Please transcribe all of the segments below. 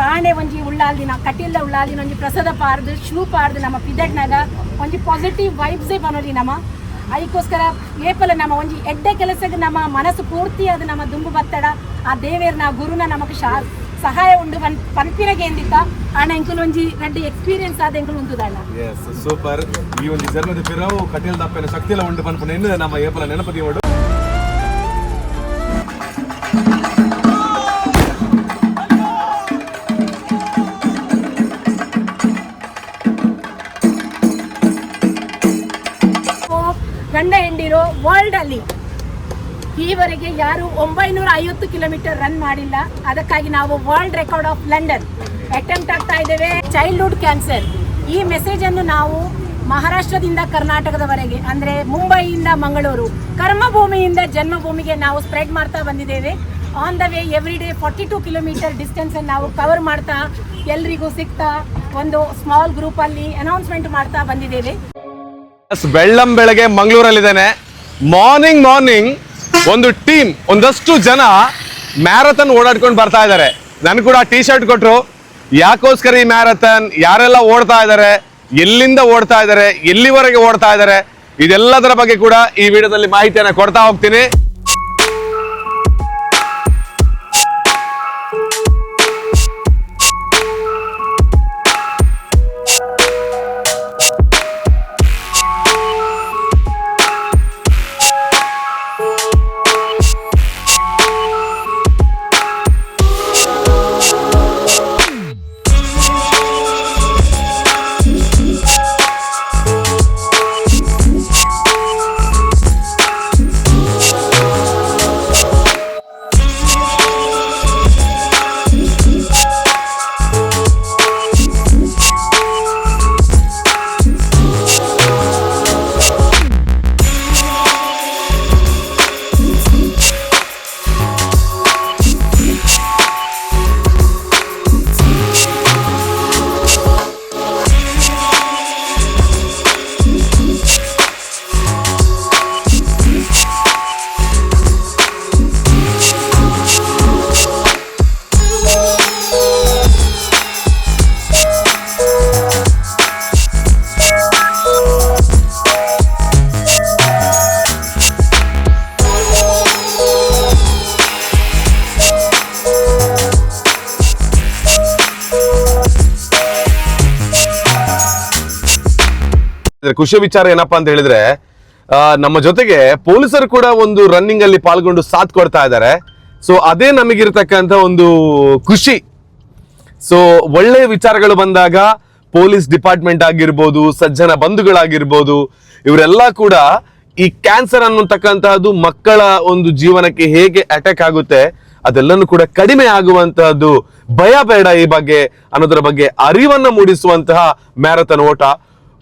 ದಾಂಡೆ ಒಂಜಿ ಉಳ್ಳಾಲ್ದಿನ ಕಟ್ಟಿಲ್ದ ಉಳ್ಳಾಲ್ದಿನ ಒಂಜಿ ಪ್ರಸಾದ ಪಾರ್ದು ಶೂ ಪಾರ್ದು ನಮ್ಮ ಪಿದಡ್ನಾಗ ಒಂಜಿ ಪಾಸಿಟಿವ್ ವೈಬ್ಸೇ ಬನೋಲಿ ನಮ್ಮ ಅದಕ್ಕೋಸ್ಕರ ಏಪಲ ನಮ್ಮ ಒಂಜಿ ಎಡ್ಡೆ ಕೆಲಸಕ್ಕೆ ನಮ್ಮ ಮನಸ್ಸು ಪೂರ್ತಿ ಅದು ನಮ್ಮ ದುಂಬು ಬತ್ತಡ ಆ ದೇವೇರ್ನ ಗುರುನ ನಮಗೆ ಸಹಾಯ ಉಂಡು ಪಂಪಿನಗೆ ಎಂದಿತ್ತ ಅಣ್ಣ ಎಂಕುಲು ಒಂಜಿ ರೆಡ್ಡಿ ಎಕ್ಸ್ಪೀರಿಯನ್ಸ್ ಆದ ಎಂಕುಲು ಉಂತುದಣ್ಣ. Yes super. ಈ ಒಂದು ಜನ್ಮದ ಪಿರವು ಕಟೀಲ್ ದಪ್ಪನ ಶಕ್ತಿಲ ಉಂಡು ಪನ್ಪುನ ಎನ್ನುದ ನಮ್ಮ ಏಪಲ ನೆನಪದಿ ಓಡು. ಗಂಡ ಹೆಂಡಿರೋ ವರ್ಲ್ಡ್ ಅಲ್ಲಿ ಈವರೆಗೆ ಯಾರು 950 ಕಿಲೋಮೀಟರ್ ರನ್ ಮಾಡಿಲ್ಲ. ಅದಕ್ಕಾಗಿ ನಾವು world record of London attempt ಆಗ್ತಾ ಇದ್ದೇವೆ. ಚೈಲ್ಡ್ಹುಡ್ ಕ್ಯಾನ್ಸರ್ ಈ ಮೆಸೇಜ್ ಅನ್ನು ನಾವು ಮಹಾರಾಷ್ಟ್ರದಿಂದ ಕರ್ನಾಟಕದವರೆಗೆ ಅಂದರೆ ಮುಂಬೈಯಿಂದ ಮಂಗಳೂರು ಕರ್ಮಭೂಮಿಯಿಂದ ಜನ್ಮಭೂಮಿಗೆ ನಾವು ಸ್ಪ್ರೆಡ್ ಮಾಡ್ತಾ ಬಂದಿದ್ದೇವೆ. On the way every day 42 kilometre distance ಅನ್ನು ನಾವು ಕವರ್ ಮಾಡ್ತಾ ಎಲ್ರಿಗೂ ಸಿಗ್ತಾ ಒಂದು ಸ್ಮಾಲ್ ಗ್ರೂಪ್ ಅಲ್ಲಿ ಅನೌನ್ಸ್ಮೆಂಟ್ ಮಾಡ್ತಾ ಬಂದಿದ್ದೇವೆ. ಬೆಳ್ಳಂ ಬೆಳಗ್ಗೆ ಮಂಗಳೂರಲ್ಲಿದ್ದೇನೆ. ಮಾರ್ನಿಂಗ್ ಒಂದು ಟೀಮ್ ಒಂದಷ್ಟು ಜನ ಮ್ಯಾರಥಾನ್ ಓಡಾಡ್ಕೊಂಡು ಬರ್ತಾ ಇದ್ದಾರೆ. ನನ್ ಕೂಡ ಟಿ ಶರ್ಟ್ ಕೊಟ್ರು. ಯಾಕೋಸ್ಕರ ಈ ಮ್ಯಾರಥಾನ್, ಯಾರೆಲ್ಲ ಓಡ್ತಾ ಇದ್ದಾರೆ, ಎಲ್ಲಿಂದ ಓಡ್ತಾ ಇದ್ದಾರೆ, ಎಲ್ಲಿವರೆಗೆ ಓಡ್ತಾ ಇದ್ದಾರೆ, ಇದೆಲ್ಲದರ ಬಗ್ಗೆ ಕೂಡ ಈ ವಿಡಿಯೋದಲ್ಲಿ ಮಾಹಿತಿಯನ್ನ ಕೊಡ್ತಾ ಹೋಗ್ತೀನಿ. ಖುಷಿಯ ವಿಚಾರ ಏನಪ್ಪಾ ಅಂತ ಹೇಳಿದ್ರೆ, ನಮ್ಮ ಜೊತೆಗೆ ಪೊಲೀಸರು ಕೂಡ ಒಂದು ರನ್ನಿಂಗ್ ಅಲ್ಲಿ ಪಾಲ್ಗೊಂಡು ಸಾಥ್ ಕೊಡ್ತಾ ಇದ್ದಾರೆ. ಸೊ ಅದೇ ನಮಗಿರ್ತಕ್ಕಂಥ ಒಂದು ಖುಷಿ. ಸೊ ಒಳ್ಳೆಯ ವಿಚಾರಗಳು ಬಂದಾಗ ಪೊಲೀಸ್ ಡಿಪಾರ್ಟ್ಮೆಂಟ್ ಆಗಿರ್ಬೋದು, ಸಜ್ಜನ ಬಂಧುಗಳಾಗಿರ್ಬೋದು, ಇವರೆಲ್ಲ ಕೂಡ ಈ ಕ್ಯಾನ್ಸರ್ ಅನ್ನತಕ್ಕಂತಹದ್ದು ಮಕ್ಕಳ ಒಂದು ಜೀವನಕ್ಕೆ ಹೇಗೆ ಅಟ್ಯಾಕ್ ಆಗುತ್ತೆ ಅದೆಲ್ಲನೂ ಕೂಡ ಕಡಿಮೆ ಆಗುವಂತಹದ್ದು, ಭಯ ಬೇಡ ಈ ಬಗ್ಗೆ ಅನ್ನೋದ್ರ ಬಗ್ಗೆ ಅರಿವನ್ನ ಮೂಡಿಸುವಂತಹ ಮ್ಯಾರಥಾನ್ ಓಟ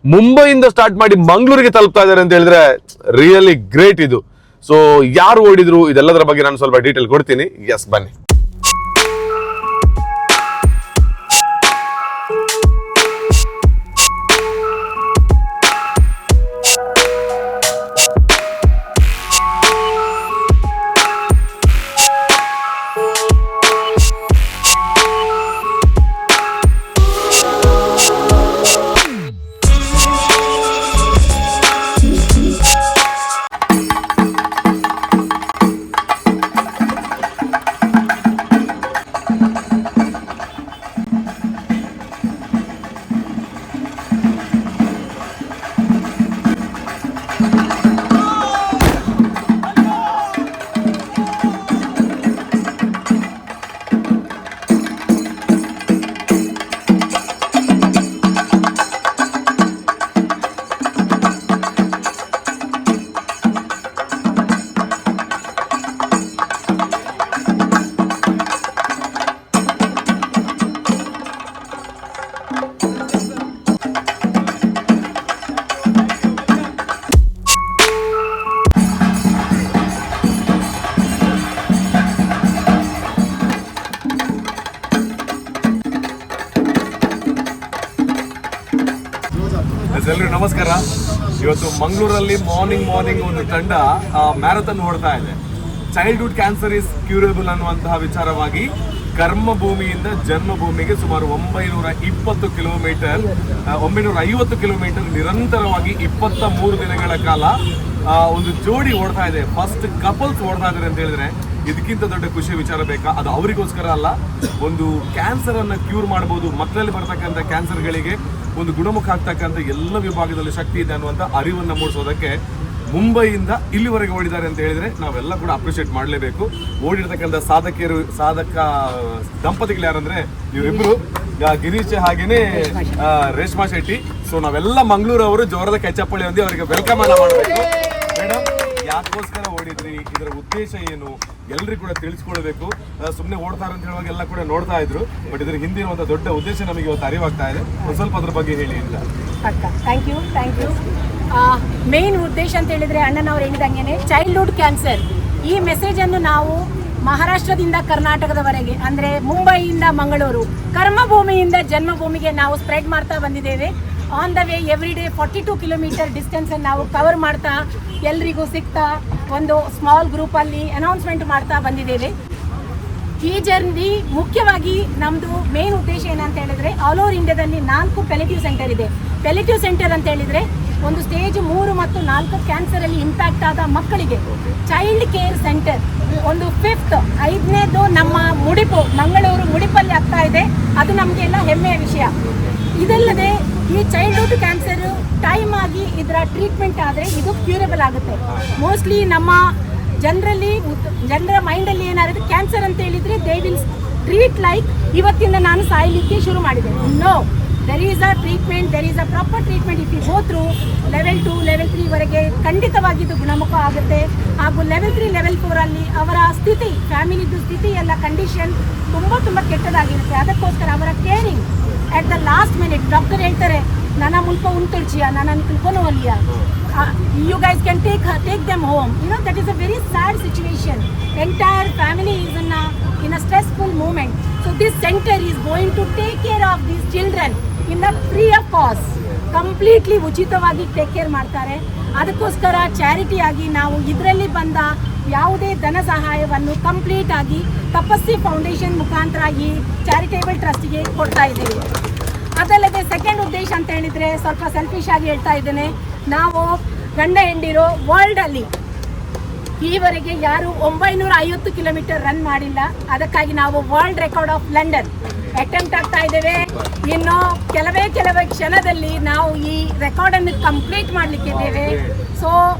ಮುಂಬೈಯಿಂದ ಸ್ಟಾರ್ಟ್ ಮಾಡಿ ಮಂಗಳೂರಿಗೆ ತಲುಪ್ತಾ ಇದ್ದಾರೆ ಅಂತ ಹೇಳಿದ್ರೆ ರಿಯಲಿ ಗ್ರೇಟ್ ಇದು. ಸೊ ಯಾರು ಓಡಿದ್ರು ಇದೆಲ್ಲದರ ಬಗ್ಗೆ ನಾನು ಸ್ವಲ್ಪ ಡೀಟೇಲ್ ಕೊಡ್ತೀನಿ. ಎಸ್, ಬನ್ನಿ. ಎಲ್ಲರಿಗೂ ನಮಸ್ಕಾರ. ಇವತ್ತು ಮಂಗಳೂರಲ್ಲಿ ಮಾರ್ನಿಂಗ್ ಒಂದು ತಂಡ ಮ್ಯಾರಥಾನ್ ಓಡ್ತಾ ಇದೆ. ಚೈಲ್ಡ್ಹುಡ್ ಕ್ಯಾನ್ಸರ್ ಇಸ್ ಕ್ಯೂರಬಲ್ ಅನ್ನುವಂತಹ ವಿಚಾರವಾಗಿ ಕರ್ಮಭೂಮಿಯಿಂದ ಜನ್ಮಭೂಮಿಗೆ ಸುಮಾರು 920 ಕಿಲೋಮೀಟರ್ 950 ಕಿಲೋಮೀಟರ್ ನಿರಂತರವಾಗಿ 23 ದಿನಗಳ ಕಾಲ ಒಂದು ಜೋಡಿ ಓಡ್ತಾ ಇದೆ. ಫಸ್ಟ್ ಕಪಲ್ಸ್ ಓಡ್ತಾ ಇದ್ದಾರೆ ಅಂತ ಹೇಳಿದ್ರೆ ಇದಕ್ಕಿಂತ ದೊಡ್ಡ ಖುಷಿ ವಿಚಾರ ಬೇಕಾ? ಅದು ಅವರಿಗೋಸ್ಕರ ಅಲ್ಲ, ಒಂದು ಕ್ಯಾನ್ಸರ್ ಅನ್ನ ಕ್ಯೂರ್ ಮಾಡಬಹುದು, ಮಕ್ಕಳಲ್ಲಿ ಬರ್ತಕ್ಕಂಥ ಕ್ಯಾನ್ಸರ್ಗಳಿಗೆ ಒಂದು ಗುಣಮುಖ ಆಗ್ತಕ್ಕಂಥ ಎಲ್ಲ ವಿಭಾಗದಲ್ಲಿ ಶಕ್ತಿ ಇದೆ ಅನ್ನುವಂಥ ಅರಿವನ್ನು ಮೂಡಿಸೋದಕ್ಕೆ ಮುಂಬೈಯಿಂದ ಇಲ್ಲಿವರೆಗೆ ಓಡಿದ್ದಾರೆ ಅಂತ ಹೇಳಿದ್ರೆ ನಾವೆಲ್ಲ ಕೂಡ ಅಪ್ರಿಷಿಯೇಟ್ ಮಾಡಲೇಬೇಕು. ಓಡಿರ್ತಕ್ಕಂಥ ಸಾಧಕ ದಂಪತಿಗಳು ಯಾರಂದ್ರೆ ಇವರಿಬ್ರು, ಗಿರೀಶ್ ಹಾಗೇನೆ ರೇಷ್ಮಾ ಶೆಟ್ಟಿ. ಸೊ ನಾವೆಲ್ಲ ಮಂಗಳೂರವರು ಜೋರದ ಕೆಚ್ಚಪ್ಪಳಿ ಹೊಂದಿ ಅವರಿಗೆ ವೆಲ್ಕಮ್ ಅನ್ನ ಮಾಡಬೇಕು. ಮೇಡಮ್, ಯಾಕೋಸ್ಕರ ಓಡಿದ್ರಿ, ಇದರ ಉದ್ದೇಶ ಏನು, ಎಲ್ರಿಗೂ ಕೂಡ ತಿಳಿಸ್ಕೊಳ್ಬೇಕು. ಸುಮ್ಮನೆ ಓಡ್ತಾರೆ ಅಂತ ಹೇಳುವಾಗ ಎಲ್ಲ ಕೂಡ ನೋಡ್ತಾ ಇದ್ರು, ಬಟ್ ಇದ್ರ ಹಿಂದಿರುವಂತ ದೊಡ್ಡ ಉದ್ದೇಶ ನಮಗೆ ಇವತ್ತು ಅರಿವಾಗ್ತಾ ಇದೆ. ಒಂದು ಸ್ವಲ್ಪ ಅದ್ರ ಬಗ್ಗೆ ಹೇಳಿ ಅಂತ. Thank you. ಮೇನ್ ಉದ್ದೇಶ ಅಂತ ಹೇಳಿದ್ರೆ ಅಣ್ಣನವ್ರು ಹೇಳಿದಂಗೆ ಚೈಲ್ಡ್ಹುಡ್ ಕ್ಯಾನ್ಸರ್, ಈ ಮೆಸೇಜ್ ಅನ್ನು ನಾವು ಮಹಾರಾಷ್ಟ್ರದಿಂದ ಕರ್ನಾಟಕದವರೆಗೆ ಅಂದ್ರೆ ಮುಂಬೈಯಿಂದ ಮಂಗಳೂರು, ಕರ್ಮಭೂಮಿಯಿಂದ ಜನ್ಮಭೂಮಿಗೆ ನಾವು ಸ್ಪ್ರೆಡ್ ಮಾಡ್ತಾ ಬಂದಿದ್ದೇವೆ. On the way every day 42 kilometre distance ನಾವು ಕವರ್ ಮಾಡ್ತಾ ಎಲ್ರಿಗೂ ಸಿಗ್ತಾ ಒಂದು ಸ್ಮಾಲ್ ಗ್ರೂಪಲ್ಲಿ ಅನೌನ್ಸ್ಮೆಂಟ್ ಮಾಡ್ತಾ ಬಂದಿದ್ದೇವೆ. ಈ ಜರ್ನಿ ಮುಖ್ಯವಾಗಿ ನಮ್ಮದು ಮೇನ್ ಉದ್ದೇಶ ಏನಂತ ಹೇಳಿದ್ರೆ ಆಲ್ ಓವರ್ ಇಂಡಿಯಾದಲ್ಲಿ 4 ಪೆಲಿಟಿವ್ ಸೆಂಟರ್ ಇದೆ. ಪೆಲಿಟಿವ್ ಸೆಂಟರ್ ಅಂತ ಹೇಳಿದ್ರೆ ಒಂದು ಸ್ಟೇಜ್ 3 ಮತ್ತು 4 ಕ್ಯಾನ್ಸರಲ್ಲಿ ಇಂಪ್ಯಾಕ್ಟ್ ಆದ ಮಕ್ಕಳಿಗೆ ಚೈಲ್ಡ್ ಕೇರ್ ಸೆಂಟರ್, ಒಂದು 5ನೇದು ನಮ್ಮ ಮಂಗಳೂರು ಮುಡಿಪಲ್ಲಿ ಆಗ್ತಾ ಇದೆ. ಅದು ನಮಗೆಲ್ಲ ಹೆಮ್ಮೆಯ ವಿಷಯ. ಇದಲ್ಲದೆ ಈ ಚೈಲ್ಡ್ಹುಡ್ ಕ್ಯಾನ್ಸರ್ ಟೈಮ್ ಆಗಿ ಇದರ ಟ್ರೀಟ್ಮೆಂಟ್ ಆದರೆ ಇದು ಕ್ಯೂರಬಲ್ ಆಗುತ್ತೆ. ಮೋಸ್ಟ್ಲಿ ನಮ್ಮ ಜನರ ಮೈಂಡಲ್ಲಿ ಏನಾಗುತ್ತೆ, ಕ್ಯಾನ್ಸರ್ ಅಂತ ಹೇಳಿದರೆ ದೇ ವಿಲ್ ಟ್ರೀಟ್ ಲೈಕ್ ಇವತ್ತಿಂದ ನಾನು ಸಾಯಲಿಕ್ಕೆ ಶುರು ಮಾಡಿದೆ. No, there is a treatment, there is a proper treatment. If you go through level 2, level 3 ವರೆಗೆ ಖಂಡಿತವಾಗಿದ್ದು ಗುಣಮುಖ ಆಗುತ್ತೆ. ಹಾಗೂ ಲೆವೆಲ್ 3, ಲೆವೆಲ್ 4 ಅಲ್ಲಿ ಅವರ ಸ್ಥಿತಿ, ಫ್ಯಾಮಿಲಿದು ಸ್ಥಿತಿ ಎಲ್ಲ ಕಂಡೀಷನ್ ತುಂಬ ಕೆಟ್ಟದಾಗಿರುತ್ತೆ. ಅದಕ್ಕೋಸ್ಕರ ಅವರ caring at the last minute doctor ಹೇಳ್ತಾರೆ, ನನ್ನ ಮುಲ್ಪ ಉಂಟುಳ್ಚಿಯ, ನನ್ನ ತಿಳ್ಕೊನೋಲಿಯ, you guys can take them home. You know, that is a very sad situation. Entire family is in a stressful moment. So this center is going to take care of these children in a free of cost. Completely ಉಚಿತವಾಗಿ take care ಮಾಡ್ತಾರೆ. ಅದಕ್ಕೋಸ್ಕರ charity ಆಗಿ ನಾವು ಇದರಲ್ಲಿ ಬಂದ ಯಾವುದೇ ಧನ ಸಹಾಯವನ್ನು ಕಂಪ್ಲೀಟ್ ಆಗಿ ತಪಸ್ಸಿ ಫೌಂಡೇಶನ್ ಮುಖಾಂತರ ಈ ಚಾರಿಟೇಬಲ್ ಟ್ರಸ್ಟ್ಗೆ ಕೊಡ್ತಾ ಇದ್ದೀವಿ. ಅದಲ್ಲದೆ ಸೆಕೆಂಡ್ ಉದ್ದೇಶ ಅಂತ ಹೇಳಿದರೆ ಸ್ವಲ್ಪ ಸೆಲ್ಫಿಶ್ ಆಗಿ ಹೇಳ್ತಾ ಇದ್ದೇನೆ, ನಾವು ಗಂಡ ಹೆಂಡಿರೋ ವರ್ಲ್ಡಲ್ಲಿ ಈವರೆಗೆ ಯಾರು 950 ಕಿಲೋಮೀಟರ್ ರನ್ ಮಾಡಿಲ್ಲ. ಅದಕ್ಕಾಗಿ ನಾವು world record of London attempt ಆಗ್ತಾ ಇದ್ದೇವೆ. ಇನ್ನು ಕೆಲವೇ ಕ್ಷಣದಲ್ಲಿ ನಾವು ಈ ರೆಕಾರ್ಡನ್ನು ಕಂಪ್ಲೀಟ್ ಮಾಡಲಿಕ್ಕಿದ್ದೇವೆ. So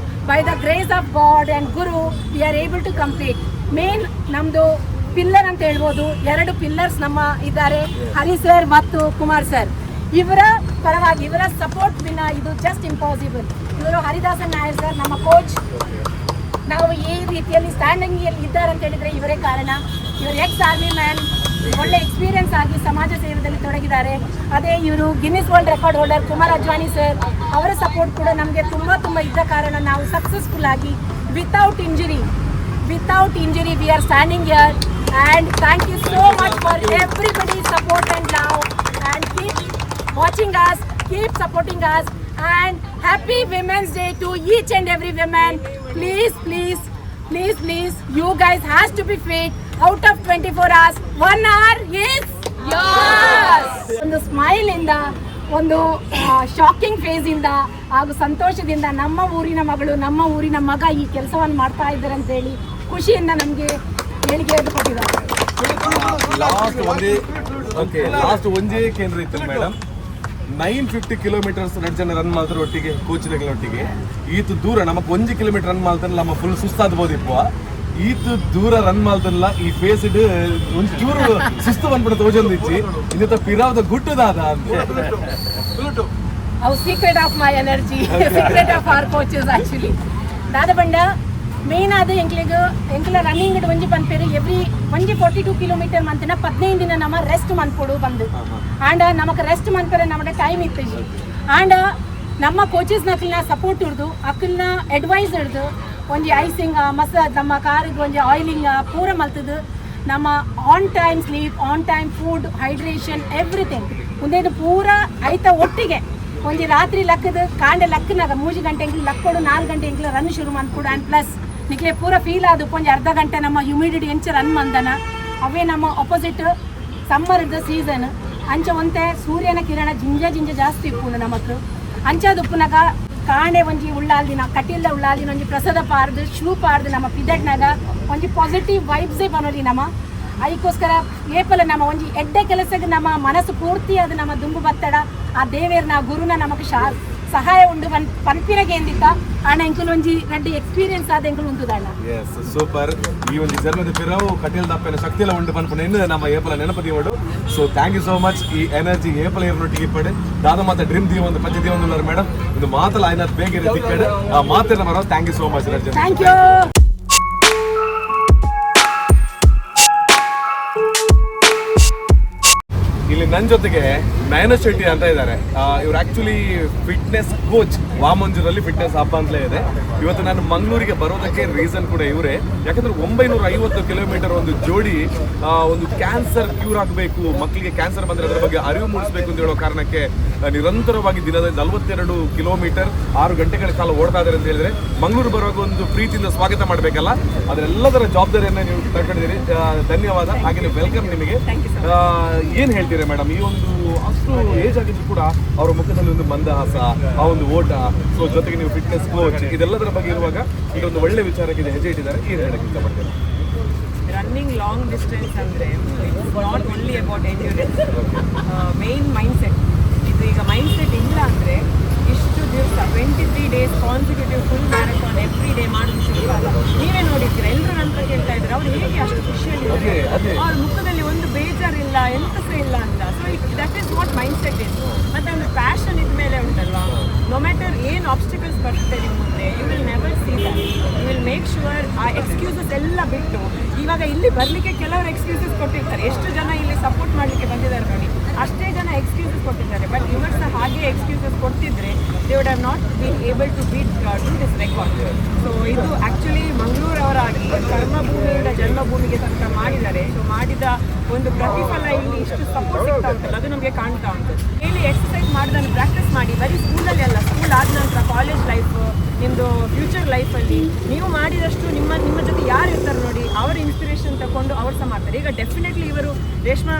by the grace of God and guru we are able to complete. Main ನಮ್ಮದು ಪಿಲ್ಲರ್ ಅಂತ ಹೇಳ್ಬೋದು, 2 ಪಿಲ್ಲರ್ಸ್ ನಮ್ಮ ಇದ್ದಾರೆ, ಹರಿ ಸರ್ ಮತ್ತು ಕುಮಾರ್ ಸರ್. ಇವರ ಪರವಾಗಿ ಇವರ ಸಪೋರ್ಟ್ ವಿನ ಇದು ಜಸ್ಟ್ ಇಂಪಾಸಿಬಲ್. ಇವರು ಹರಿದಾಸನ್ ನಾಯರ್ ಸರ್ ನಮ್ಮ ಕೋಚ್. ನಾವು ಈ ರೀತಿಯಲ್ಲಿ ಸ್ಟ್ಯಾಂಡಿಂಗ್ ಇದ್ದಾರೆ ಅಂತ ಹೇಳಿದ್ರೆ ಇವರೇ ಕಾರಣ. ಇವರು ಎಕ್ಸ್ ಆರ್ಮಿ ಮ್ಯಾನ್, ಒಳ್ಳೆ ಎಕ್ಸ್ಪೀರಿಯನ್ಸ್ ಆಗಿ ಸಮಾಜ ಸೇವೆಯಲ್ಲಿ ತೊಡಗಿದ್ದಾರೆ. ಅದೇ ಇವರು Guinness world record holder Kumar Ajwani sir, ಅವರ ಸಪೋರ್ಟ್ ಕೂಡ ನಮಗೆ ತುಂಬ ಇದ್ದ ಕಾರಣ ನಾವು ಸಕ್ಸಸ್ಫುಲ್ ಆಗಿ without injury we are standing here. And thank you so much for everybody's support and love, and keep watching us, keep supporting us, and happy Women's Day to each and every woman. Please, you guys has to be fit. Out of 24 hours, 1 hour is yours. ಒಂದು smile ಇಂದ, ಒಂದು shocking face ಇಂದ ಹಾಗೂ ಸಂತೋಷದಿಂದ ನಮ್ಮ ಊರಿನ ಮಗಳು, ನಮ್ಮ ಊರಿನ ಮಗ ಈ ಕೆಲಸವನ್ನು ಮಾಡ್ತಾ ಇದ್ದಾರೆ ಅಂತ ಹೇಳಿ ಖುಷಿಯಿಂದ ನಮಗೆ ಹೇಳಿಕೆ ಕೊಟ್ಟಿದ್ದಾರೆ. ಲಾಸ್ಟ್ ಒಂದೇ ಕೇಂದ್ರ ಇತ್ತು ಮೇಡಮ್, 950 ಕಿಲೋಮೀಟರ್ಸ್ 2 ಜನ ರನ್ ಮಾಡ್ತಾರೆ ಒಟ್ಟಿಗೆ, ಕೋಚ್ಗಳೊಟ್ಟಿಗೆ. ಈತು ದೂರ ನಮಗೆ 1 ಕಿಲೋಮೀಟರ್ ರನ್ ಮಾಡ್ತಾನೆ ನಮ್ಮ ಫುಲ್ ಸುಸ್ತಾದ್ಬೋದಿಪ್ಪ. ಈತು ದೂರ ರನ್ ಮಾಡ್ತಾನಲ್ಲ, ಈ ಫೇಸ್ ಇಡ್ ಒಂಚೂರು ಸುಸ್ತು ಬಂದ್ಬಿಡುತ್ತೆ. ಓಜೊಂದಿಚ್ಚಿ ಇನ್ನಿತ್ತ ಪಿರಾವದ ಗುಟ್ಟದಾದ ಅಂತ ಅವು secret of my energy, secret of our coaches actually. ದಾದ ಬಂಡ ಮೇನ್ ಆದ ಎಂಕ್ಲ ರನ್ನಿಂಗ್ ಒಂಜಿ ಪನ್ಪೇರು ಎವ್ರಿ 42 ಕಿಲೋಮೀಟರ್ ಮಂತಿನ 15 ದಿನ ನಮ್ಮ ರೆಸ್ಟ್ ಮನ್ಪೊಡು ಬಂದು. ಆ್ಯಂಡ್ ನಮಗೆ ರೆಸ್ಟ್ ಮನ್ಪೇರೆ ನಮಗೆ ಟೈಮ್ ಇತ್ತು. ಆ್ಯಂಡ್ ನಮ್ಮ ಕೋಚಸ್ ನಕಲ್ನ ಸಪೋರ್ಟ್ ಹಿಡ್ದು ಅಕ್ಕಲ್ನ ಅಡ್ವೈಸ್ ಹಿಡ್ದು ಒಂಜಿ ಐಸಿಂಗ್ ನಮ್ಮ ಕಾರಿಗೆ ಒಂಜಿ ಆಯಿಲಿಂಗ್ ಪೂರ ಮಲ್ತದ್ದು. ನಮ್ಮ on time sleep, on time food, hydration, everything ಮುಂದೇನು ಪೂರ ಐತ ಒಟ್ಟಿಗೆ ಒಂಜಿ ರಾತ್ರಿ ಲಕ್ಕದ ಕಾಂಡೆ ಲಕ್ಕನಾಗ 3 ಗಂಟೆ ಲಕ್ಕೊಡು 4 ಗಂಟೆ ರನ್ ಶುರು ಮಾಡ್ಕೊಡು. ಆ್ಯಂಡ್ ಪ್ಲಸ್ ನಿಕ್ಲೆ ಪೂರ ಫೀಲ್ ಆದ ಒಂಜಿ ಅರ್ಧ ಗಂಟೆ ನಮ್ಮ ಹ್ಯೂಮಿಡಿಟಿ ಎಂಚ ರನ್ ಮಂದನ. ಅವೇ ನಮ್ಮ ಆಪೋಸಿಟ್ ಸಮ್ಮರ್ದ ಸೀಸನ್ ಅಂಚ ಒಂತೆ ಸೂರ್ಯನ ಕಿರಣ ಜಿಂಜ ಜಾಸ್ತಿ ಇಪ್ಪುಂಡು ನಮಕ್ ಅಂಚದ ಉಪ್ಪುನಾಗ ಕಾಣೆ ಒಂಜಿ ಉಳ್ಳಾಲ್ದಿನ ಕಟಿಲ್ದ ಉಳ್ಳಾಲ್ದಿನ ಒಂಜಿ ಪ್ರಸಾದ ಪಾರ್ದು ಶೂ ಪಾರ್ದು ನಮ್ಮ ಪಿದಡ್ನಾಗ ಒಂಜಿ ಪಾಸಿಟಿವ್ ವೈಬ್ಸೇ ಬನೋಲಿ ನಮ್ಮ ಅದಕ್ಕೋಸ್ಕರ ಏಪಲ ನಮ್ಮ ಒಂಜಿ ಎಡ್ಡೆ ಕೆಲಸಕ್ಕೆ ನಮ್ಮ ಮನಸ್ಸು ಪೂರ್ತಿ ಅದು ನಮ್ಮ ದುಂಬು ಬತ್ತಡ ಆ ದೇವೇರ್ನ ಗುರುನ ನಮಕ್ ಸಹಾಯ ಉಂಡು ಪನ್ಪಿನಗೆ ಎಂದಿತ್ತ ಅಣ್ಣ ಎಂಕುಲು ಒಂಜಿ ರೆಡ್ಡಿ ಎಕ್ಸ್ಪೀರಿಯನ್ಸ್ ಆದ ಎಂಕುಲು ಉಂಟುದಣ್ಣ. Yes super. ಈ ಒಂದು ಜನ್ಮದ ಪಿರವು ಕಟೀಲ್ ದಪ್ಪನ ಶಕ್ತಿಯಲ್ಲ ಉಂಟು ಪನ್ಪುನ ಇನ್ನು ನಮ್ಮ ಏಪಲ ನೆನಪದಿ ಉಂಡು. So thank you so much ಈ ಎನರ್ಜಿ ಏಪಲ ಇರ್ನೊಟ್ಟಿಗೆ ಪಡೆ ದಾದ ಮಾತ ಡ್ರೀಮ್ ದಿ ಒಂದು ಪಂಚ ದಿ ಒಂದು ಮೇಡಮ್ ಇದು ಮಾತಲ್ಲ ಆಯ್ನ ಬೇಗ ಇರುತ್ತೆ ಆ ಮಾತಿನ ಮರ. Thank you so much Rajan. Thank you. ಇಲ್ಲಿ ನನ್ನ ಜೊತೆಗೆ ನಯನ ಶೆಟ್ಟಿ ಅಂತ ಇದ್ದಾರೆ. ಇವ್ರು ಆಕ್ಚುಲಿ ಫಿಟ್ನೆಸ್ ಕೋಚ್ ವಾಮಂಜೂರಲ್ಲಿ ಫಿಟ್ನೆಸ್ ಹಬ್ಬ ಅಂತಲೇ ಇದೆ. ಇವತ್ತು ನಾನು ಮಂಗಳೂರಿಗೆ ಬರೋದಕ್ಕೆ ರೀಸನ್ ಕೂಡ ಇವರೇ. ಯಾಕಂದ್ರೆ 950 ಕಿಲೋಮೀಟರ್ ಒಂದು ಜೋಡಿ ಒಂದು ಕ್ಯಾನ್ಸರ್ ಕ್ಯೂರ್ ಆಗಬೇಕು, ಮಕ್ಕಳಿಗೆ ಕ್ಯಾನ್ಸರ್ ಬಂದರೆ ಅದರ ಬಗ್ಗೆ ಅರಿವು ಮೂಡಿಸಬೇಕು ಅಂತ ಹೇಳೋ ಕಾರಣಕ್ಕೆ ನಿರಂತರವಾಗಿ ದಿನದ 42 ಕಿಲೋಮೀಟರ್ 6 ಗಂಟೆಗಳ ಕಾಲ ಓಡ್ತಾ ಇದ್ದಾರೆ ಅಂತ ಹೇಳಿದ್ರೆ ಮಂಗಳೂರು ಬರುವಾಗ ಒಂದು ಪ್ರೀತಿಯಿಂದ ಸ್ವಾಗತ ಮಾಡಬೇಕಲ್ಲ, ಅದರೆಲ್ಲದರ ಜವಾಬ್ದಾರಿಯನ್ನು ನೀವು ತಗೊಂಡಿದ್ದೀರಿ. ಧನ್ಯವಾದ. ಹಾಗೆ ವೆಲ್ಕಮ್ ನಿಮಗೆ. ಏನು ಹೇಳ್ತೀರಿ ಮೇಡಮ್, ಈ ಒಂದು ಅಷ್ಟು ಏಜ್ ಆಗಿದ್ರು ಕೂಡ ಅವರ ಮುಖದಲ್ಲಿ ಒಂದು ಮಂದಹಾಸ, ಆ ಒಂದು ಓಟ, ಸೊ ಜೊತೆಗೆ ನೀವು ಫಿಟ್ನೆಸ್ ಕೋಚ್, ಇದೆಲ್ಲದರ ಬಗ್ಗೆ ಇರುವಾಗ ಇದೊಂದು ಒಳ್ಳೆ ವಿಚಾರಕ್ಕೆ ಹೆಜ್ಜೆ ಇಟ್ಟಿದ್ದಾರೆ. ಏನು ಹೇಳಕ್ಕೆ ಇಷ್ಟಪಡ್ತೇನೆ? ರನ್ನಿಂಗ್ ಲಾಂಗ್ ಡಿಸ್ಟೆನ್ಸ್ ಅಂದರೆ it's not only about endurance, main mindset. ಇದು ಈಗ ಮೈಂಡ್ಸೆಟ್ ಇಲ್ಲ ಅಂದರೆ ಇಷ್ಟು ದಿವಸ 23 days consecutive full marathon every day ಮಾಡೋದು ಶುರುವಲ್ಲ. ನೀವೇ ನೋಡಿರ್ತೀರ, ಎಲ್ಲರೂ ನಂತರ ಕೇಳ್ತಾ ಇದ್ದಾರೆ ಅವ್ರು ಹೇಗೆ ಅಷ್ಟು ಖುಷಿಯಲ್ಲಿದ್ದಾರೆ, ಅವ್ರ ಮುಖದಲ್ಲಿ ಒಂದು ಬೇಜಾರಿಲ್ಲ, ಎಂತ ಸಹ ಇಲ್ಲ ಅಂತ. So that is what mindset is. ಮತ್ತು ಒಂದು ಪ್ಯಾಷನ್ ಇದ್ಮೇಲೆ ಉಂಟಲ್ವಾ, ನೋ ಮ್ಯಾಟರ್ ಏನು ಆಬ್ಸ್ಟಿಕಲ್ಸ್ ಬರುತ್ತೆ ನಿಮ್ಮ ಮುಂದೆ, you will never see that. You will make sure ಆ ಎಕ್ಸ್ಕ್ಯೂಸಸ್ ಎಲ್ಲ ಬಿಟ್ಟು, ಇವಾಗ ಇಲ್ಲಿ ಬರಲಿಕ್ಕೆ ಕೆಲವರು ಎಕ್ಸ್ಕ್ಯೂಸಸ್ ಕೊಟ್ಟಿರ್ತಾರೆ. ಎಷ್ಟು ಜನ ಇಲ್ಲಿ ಸಪೋರ್ಟ್ ಮಾಡಲಿಕ್ಕೆ ಬಂದಿದ್ದಾರೆ ನೋಡಿ, ಅಷ್ಟೇ ಜನ ಎಕ್ಸ್ಕ್ಯೂಸಸ್ ಕೊಟ್ಟಿದ್ದಾರೆ. ಬಟ್ ಇವರು ಸಹ ಹಾಗೆ ಎಕ್ಸ್ಕ್ಯೂಸಸ್ ಕೊಟ್ಟಿದ್ರೆ they would have not been able to beat to this record. So ಇದು ಆ್ಯಕ್ಚುಲಿ ಮಂಗಳೂರವರಾಗಿ ಕರ್ಮಭೂಮಿಯಿಂದ ಜನ್ಮಭೂಮಿಗೆ ತನಕ ಮಾಡಿದ್ದಾರೆ. ಸೊ ಮಾಡಿದ ಒಂದು ಪ್ರತಿಫಲ ಇಲ್ಲಿ ಇಷ್ಟು ಸಪೋರ್ಟ್ ಸಿಗ್ತಾ ಉಂಟಲ್ಲ, ಅದು ನಮಗೆ ಕಾಣ್ತಾ ಉಂಟು. ಡೈಲಿ ಎಕ್ಸಸೈಸ್ ಮಾಡೋದನ್ನು ಪ್ರಾಕ್ಟೀಸ್ ಮಾಡಿ, ಬರೀ ಸ್ಕೂಲಲ್ಲಿ ಅಲ್ಲ, ಸ್ಕೂಲ್ ಆದ ನಂತರ ಕಾಲೇಜ್ ಲೈಫ್, ನಿಮ್ಮದು ಫ್ಯೂಚರ್ ಲೈಫಲ್ಲಿ ನೀವು ಮಾಡಿದಷ್ಟು ನಿಮ್ಮ ಜೊತೆ ಯಾರು ಇರ್ತಾರೆ ನೋಡಿ, ಅವರ ಇನ್ಸ್ಪಿರೇಷನ್ ತಗೊಂಡು ಅವ್ರು ಸಹ ಮಾಡ್ತಾರೆ. ಈಗ ಡೆಫಿನೆಟ್ಲಿ ಇವರು ರೇಷ್ಮಾ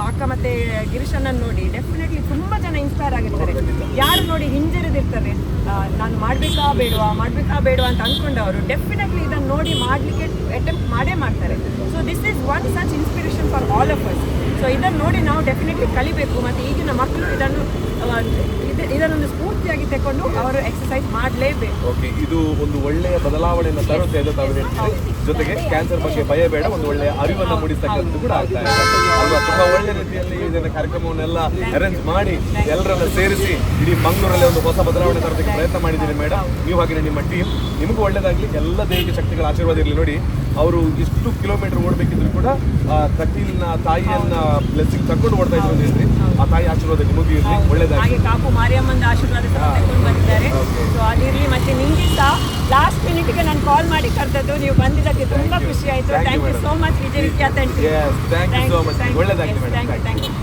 ಅಕ್ಕ ಮತ್ತು ಗಿರೀಶಣ್ಣನ ನೋಡಿ ಡೆಫಿನೆಟ್ಲಿ ತುಂಬ ಜನ ಇನ್ಸ್ಪೈರ್ ಆಗಿರ್ತಾರೆ. ಯಾರು ನೋಡಿ ಹಿಂಜರಿದಿರ್ತಾರೆ, ನಾನು ಮಾಡಬೇಕಾ ಬೇಡವಾ ಅಂತ ಅಂದ್ಕೊಂಡವರು ಡೆಫಿನೆಟ್ಲಿ ಇದನ್ನು ನೋಡಿ ಮಾಡಲಿಕ್ಕೆ ಅಟೆಂಪ್ಟ್ ಮಾಡೇ ಮಾಡ್ತಾರೆ. So this is one such inspiration for all of us. So ಇದನ್ನು ನೋಡಿ ನಾವು ಡೆಫಿನೆಟ್ಲಿ ಕಲಿಬೇಕು. ಮತ್ತು ಈಗಿನ ಮಕ್ಕಳು ಇದನ್ನೊಂದು ಸ್ಫೂರ್ತಿಯಾಗಿ ತಗೊಂಡು ಅವರು ಎಕ್ಸಸೈಸ್ ಮಾಡಲೇಬೇಕು. ಓಕೆ, ಇದು ಒಂದು ಒಳ್ಳೆಯ ಬದಲಾವಣೆಯನ್ನು ತರುತ್ತೆ ಅಂತ ತಾವು ಹೇಳ್ತೀವಿ. ಜೊತೆಗೆ ಕ್ಯಾನ್ಸರ್ ಬಗ್ಗೆ ಭಯ ಬೇಡ, ಒಂದು ಒಳ್ಳೆಯ ಅರಿವನ್ನು ಮೂಡಿಸ್ತಕ್ಕಂಥದ್ದು ಕೂಡ ಆಗ್ತಾ ಇದೆ ಅಲ್ವಾ? ತುಂಬಾ ಒಳ್ಳೆ ರೀತಿಯಲ್ಲಿ ಇದನ್ನ ಕಾರ್ಯಕ್ರಮವನ್ನೆಲ್ಲ ಅರೇಂಜ್ ಮಾಡಿ ಎಲ್ಲರನ್ನ ಸೇರಿಸಿ ಇಡೀ ಮಂಗಳೂರಲ್ಲಿ ಒಂದು ಹೊಸ ಬದಲಾವಣೆ ತರೋದಕ್ಕೆ ಪ್ರಯತ್ನ ಮಾಡಿದ್ದೀರಿ ಮೇಡಮ್. ನೀವು ಹಾಗೆ ನಿಮ್ಮ ಟೀಮ್, ನಿಮಗೂ ಒಳ್ಳೆಯದಾಗಲಿ. ಎಲ್ಲ ದೈಹಿಕ ಶಕ್ತಿಗಳ ಆಶೀರ್ವಾದ ಇರಲಿ. ನೋಡಿ, ಅವರು ಇಷ್ಟು ಕಿಲೋಮೀಟರ್ ಓಡಬೇಕಿದ್ರು ಕೂಡ ಕಟೀಲ್ನ ತಾಯಿಯನ್ನ ಬ್ಲೆಸ್ಸಿಂಗ್ ತಕೊಂಡು ಓಡ್ತಾ ಇದ್ರು ಅಂದ್ರಿ. ಆ ತಾಯಿ ಆಶೀರ್ವಾದ ನಿಮಗೂ ಇರಲಿ, ಒಳ್ಳೆಯದಾಗಿ. ಹಾಗೆ ಕಾಪು ಮಾರಿಯಮ್ಮನ ಆಶೀರ್ವಾದ ತಗೊಂಡು ಬಂದಿದ್ದಾರೆ. ಸೊ ಅದಿರಲಿ. ಮತ್ತೆ ನಿಮಗೆ ಸಹ ಲಾಸ್ಟ್ ಮಿನಿಟ್ಗೆ ನಾನು ಕಾಲ್ ಮಾಡಿ ಕರೆದದ್ದು, ನೀವು ಬಂದಿದ್ದಕ್ಕೆ ತುಂಬಾ ಖುಷಿ ಆಯಿತು. Thank you so much Vijay Vikhyata. Thank you so much. ಒಳ್ಳೆಯದಾಗಲಿ ಮೇಡಮ್. Thank you.